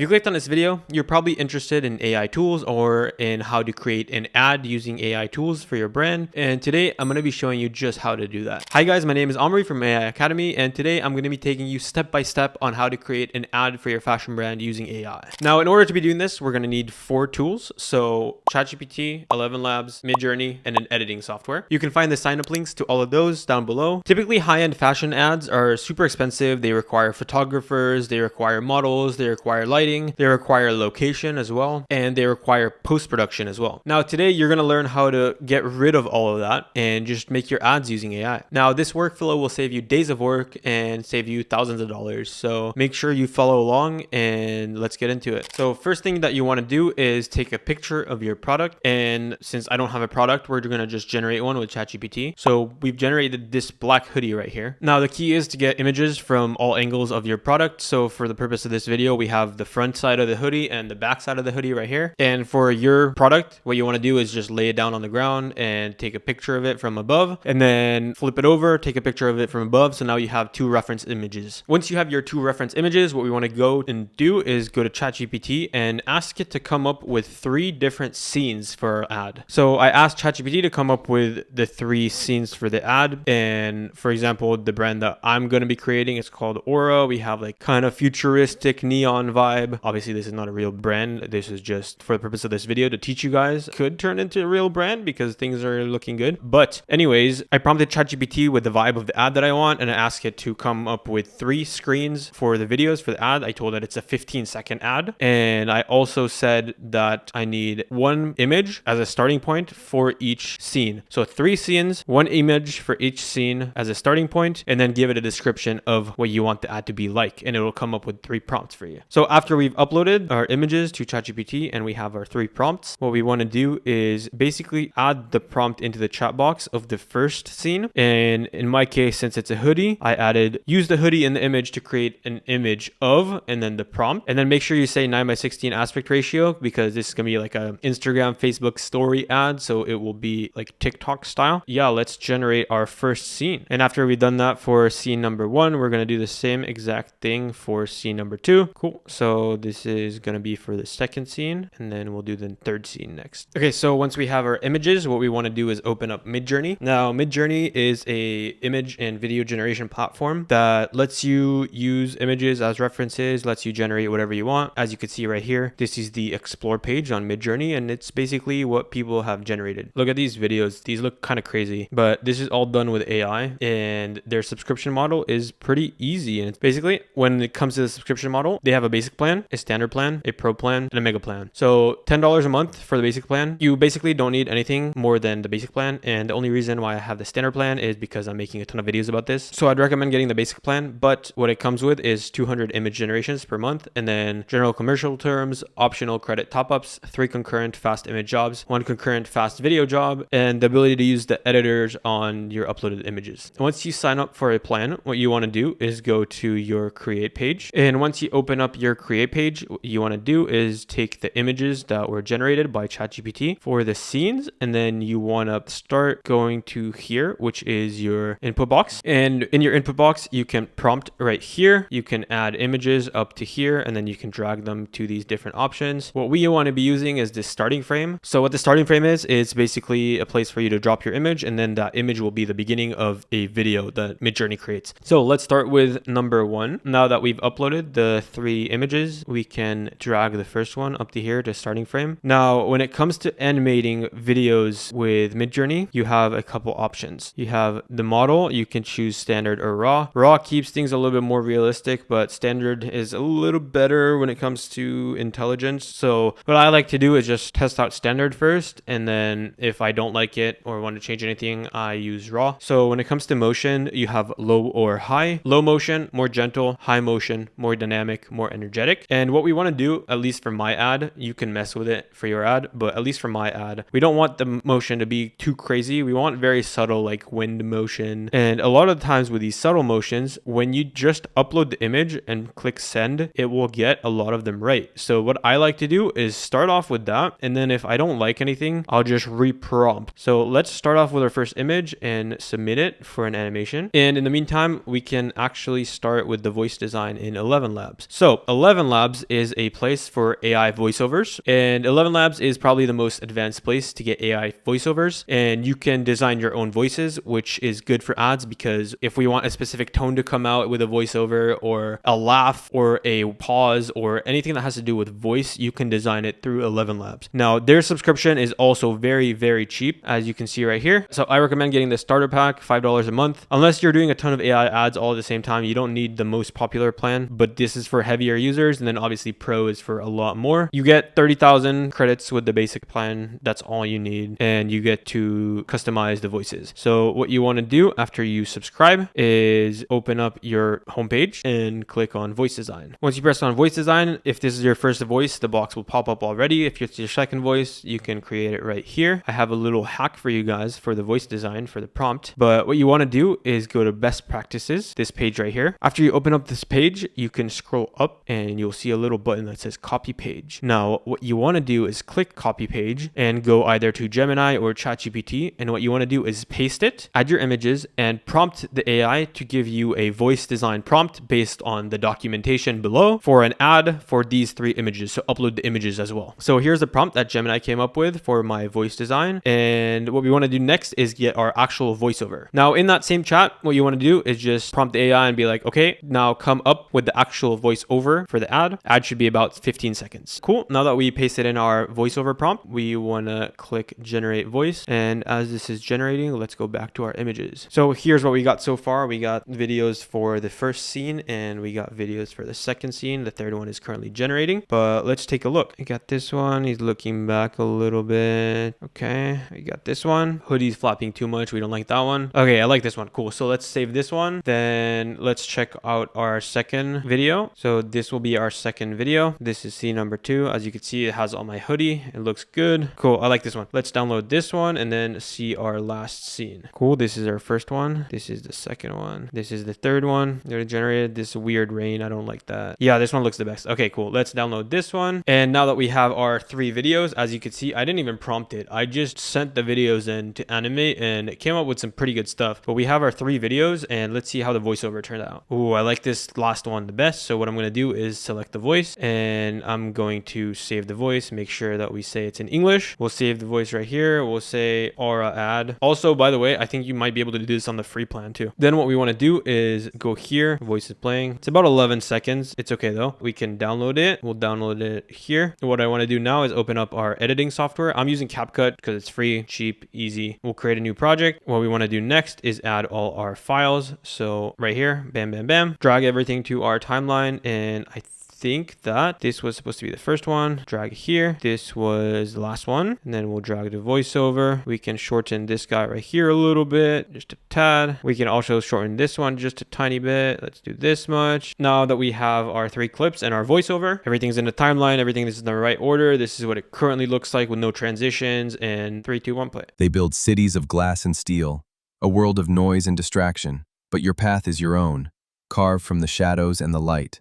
If you clicked on this video, you're probably interested in AI tools or in how to create an ad using AI tools for your brand. And today I'm going to be showing you just how to do that. Hi guys, my name is Omri from AI Academy, and today I'm going to be taking you step by step on how to create an ad for your fashion brand using AI. Now, in order to be doing this, we're going to need 4 tools. So ChatGPT, ElevenLabs, Midjourney, and an editing software. You can find the sign up links to all of those down below. Typically, high-end fashion ads are super expensive. They require photographers, they require models, they require lighting, they require location as well, and they require post-production as well. Now, today you're going to learn how to get rid of all of that and just make your ads using AI. Now, this workflow will save you days of work and save you thousands of dollars. So make sure you follow along and let's get into it. So first thing that you want to do is take a picture of your product. And since I don't have a product, we're going to just generate one with ChatGPT. So we've generated this black hoodie right here. Now, the key is to get images from all angles of your product. So for the purpose of this video, we have the front side of the hoodie and the back side of the hoodie right here. And for your product, what you want to do is just lay it down on the ground and take a picture of it from above, and then flip it over, take a picture of it from above. So now you have 2 reference images. Once you have your 2 reference images, what we want to go and do is go to ChatGPT and ask it to come up with 3 different scenes for our ad. So I asked ChatGPT to come up with the 3 scenes for the ad. And for example, the brand that I'm going to be creating is called Aura. We have like kind of futuristic neon vibe. Obviously, this is not a real brand. This is just for the purpose of this video to teach you guys. Could turn into a real brand because things are looking good. But anyways, I prompted ChatGPT with the vibe of the ad that I want, and I asked it to come up with 3 screens for the videos for the ad. I told it it's a 15-second ad. And I also said that I need 1 image as a starting point for each scene. So 3 scenes, 1 image for each scene as a starting point, and then give it a description of what you want the ad to be like. And it will come up with 3 prompts for you. So after we've uploaded our images to ChatGPT and we have our 3 prompts, what we want to do is basically add the prompt into the chat box of the first scene. And in my case, since it's a hoodie, I added use the hoodie in the image to create an image of, and then the prompt. And then make sure you say 9:16 aspect ratio, because this is going to be like a Instagram, Facebook story ad. So it will be like TikTok style. Yeah, let's generate our first scene. And after we've done that for scene number 1, we're going to do the same exact thing for scene number 2. Cool. So this is going to be for the second scene, and then we'll do the 3rd scene next. Okay, so once we have our images, what we want to do is open up Midjourney. Now, Midjourney is a image and video generation platform that lets you use images as references, lets you generate whatever you want. As you can see right here, this is the explore page on Midjourney, and it's basically what people have generated. Look at these videos. These look kind of crazy, but this is all done with AI, and their subscription model is pretty easy. And it's basically, when it comes to the subscription model, they have a basic plan, a standard plan, a pro plan, and a mega plan. So $10 a month for the basic plan. You basically don't need anything more than the basic plan. And the only reason why I have the standard plan is because I'm making a ton of videos about this. So I'd recommend getting the basic plan, but what it comes with is 200 image generations per month, and then general commercial terms, optional credit top-ups, 3 concurrent fast image jobs, 1 concurrent fast video job, and the ability to use the editors on your uploaded images. Once you sign up for a plan, what you want to do is go to your create page. And once you open up your create page, what you want to do is take the images that were generated by ChatGPT for the scenes, and then you want to start going to here, which is your input box. And in your input box, you can prompt right here. You can add images up to here, and then you can drag them to these different options. What we want to be using is this starting frame. So what the starting frame is, it's basically a place for you to drop your image, and then that image will be the beginning of a video that Midjourney creates. So let's start with number 1. Now that we've uploaded the 3 images, we can drag the first one up to here to starting frame. Now, when it comes to animating videos with Midjourney, you have a couple options. You have the model. You can choose standard or raw. Raw keeps things a little bit more realistic, but standard is a little better when it comes to intelligence. So what I like to do is just test out standard first, and then if I don't like it or want to change anything, I use raw. So when it comes to motion, you have low or high. Low motion, more gentle. High motion, more dynamic, more energetic. And what we want to do, at least for my ad, you can mess with it for your ad, but at least for my ad, we don't want the motion to be too crazy. We want very subtle, like wind motion. And a lot of the times with these subtle motions, when you just upload the image and click send, it will get a lot of them right. So what I like to do is start off with that, and then if I don't like anything, I'll just reprompt. So let's start off with our first image and submit it for an animation. And in the meantime, we can actually start with the voice design in ElevenLabs. So ElevenLabs ElevenLabs is a place for AI voiceovers, and ElevenLabs is probably the most advanced place to get AI voiceovers, and you can design your own voices, which is good for ads because if we want a specific tone to come out with a voiceover or a laugh or a pause or anything that has to do with voice, you can design it through ElevenLabs. Now, their subscription is also very, very cheap, as you can see right here. So I recommend getting the starter pack, $5 a month. Unless you're doing a ton of AI ads all at the same time, you don't need the most popular plan, but this is for heavier users. And then obviously Pro is for a lot more. You get 30,000 credits with the basic plan. That's all you need. And you get to customize the voices. So what you want to do after you subscribe is open up your homepage and click on voice design. Once you press on voice design, if this is your first voice, the box will pop up already. If it's your second voice, you can create it right here. I have a little hack for you guys for the voice design for the prompt. But what you want to do is go to best practices, this page right here. After you open up this page, you can scroll up and you'll see a little button that says copy page. Now, what you want to do is click copy page and go either to Gemini or ChatGPT. And what you want to do is paste it, add your images, and prompt the AI to give you a voice design prompt based on the documentation below for an ad for these 3 images. So upload the images as well. So here's the prompt that Gemini came up with for my voice design. And what we want to do next is get our actual voiceover. Now, in that same chat, what you want to do is just prompt the AI and be like, okay, now come up with the actual voiceover for the ad. Ad should be about 15 seconds. Cool. Now that we pasted in our voiceover prompt, we want to click generate voice. And as this is generating, let's go back to our images. So here's what we got so far. We got videos for the first scene and we got videos for the second scene. The third one is currently generating, but let's take a look. I got this one. He's looking back a little bit. Okay. We got this one. Hoodie's flapping too much. We don't like that one. Okay. I like this one. Cool. So let's save this one. Then let's check out our second video. So this will be our second video. This is scene number 2. As you can see, it has on my hoodie. It looks good. Cool. I like this one. Let's download this one and then see our last scene. Cool. This is our first one. This is the second one. This is the third one. They're generated this weird rain. I don't like that. Yeah, this one looks the best. Okay, cool. Let's download this one. And now that we have our 3 videos, as you can see, I didn't even prompt it. I just sent the videos in to animate and it came up with some pretty good stuff. But we have our 3 videos and let's see how the voiceover turned out. Ooh, I like this last one the best. So what I'm going to do is select the voice and I'm going to save the voice. Make sure that we say it's in English. We'll save the voice right here. We'll say aura ad. Also, by the way, I think you might be able to do this on the free plan too. Then what we want to do is go here. Voice is playing. It's about 11 seconds. It's okay though. We can download it. We'll download it here. What I want to do now is open up our editing software. I'm using CapCut because it's free, cheap, easy. We'll create a new project. What we want to do next is add all our files. So right here, bam, bam, bam, drag everything to our timeline. And I think that this was supposed to be the first one. Drag here. This was the last one. And then we'll drag the voiceover. We can shorten this guy right here a little bit, just a tad. We can also shorten this one just a tiny bit. Let's do this much. Now that we have our 3 clips and our voiceover, everything's in the timeline. Everything is in the right order. This is what it currently looks like with no transitions. And 3, 2, 1, play. They build cities of glass and steel, a world of noise and distraction, but your path is your own, carved from the shadows and the light.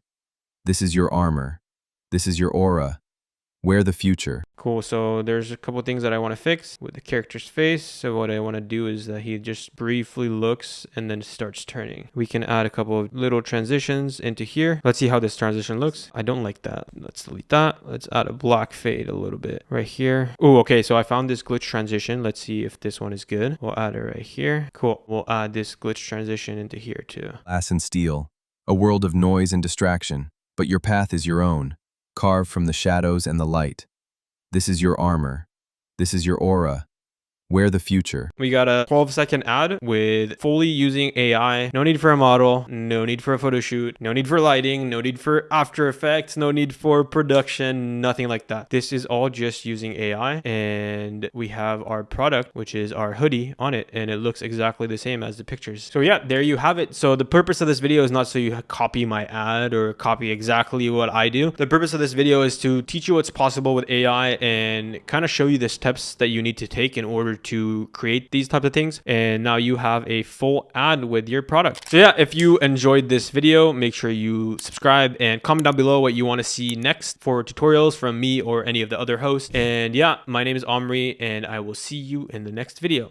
This is your armor. This is your aura. Wear the future. Cool. So there's a couple things that I want to fix with the character's face. So what I want to do is that he just briefly looks and then starts turning. We can add a couple of little transitions into here. Let's see how this transition looks. I don't like that. Let's delete that. Let's add a black fade a little bit right here. Oh, okay. So I found this glitch transition. Let's see if this one is good. We'll add it right here. Cool. We'll add this glitch transition into here too. Glass and steel, a world of noise and distraction, but your path is your own, carved from the shadows and the light. This is your armor. This is your aura. Wear the future. We got a 12-second ad with fully using AI. No need for a model. No need for a photo shoot. No need for lighting. No need for After Effects. No need for production. Nothing like that. This is all just using AI. And we have our product, which is our hoodie on it. And it looks exactly the same as the pictures. So yeah, there you have it. So the purpose of this video is not so you copy my ad or copy exactly what I do. The purpose of this video is to teach you what's possible with AI and kind of show you the steps that you need to take in order to create these types of things. And now you have a full ad with your product. So yeah, if you enjoyed this video, make sure you subscribe and comment down below what you want to see next for tutorials from me or any of the other hosts. And yeah, my name is Omri and I will see you in the next video.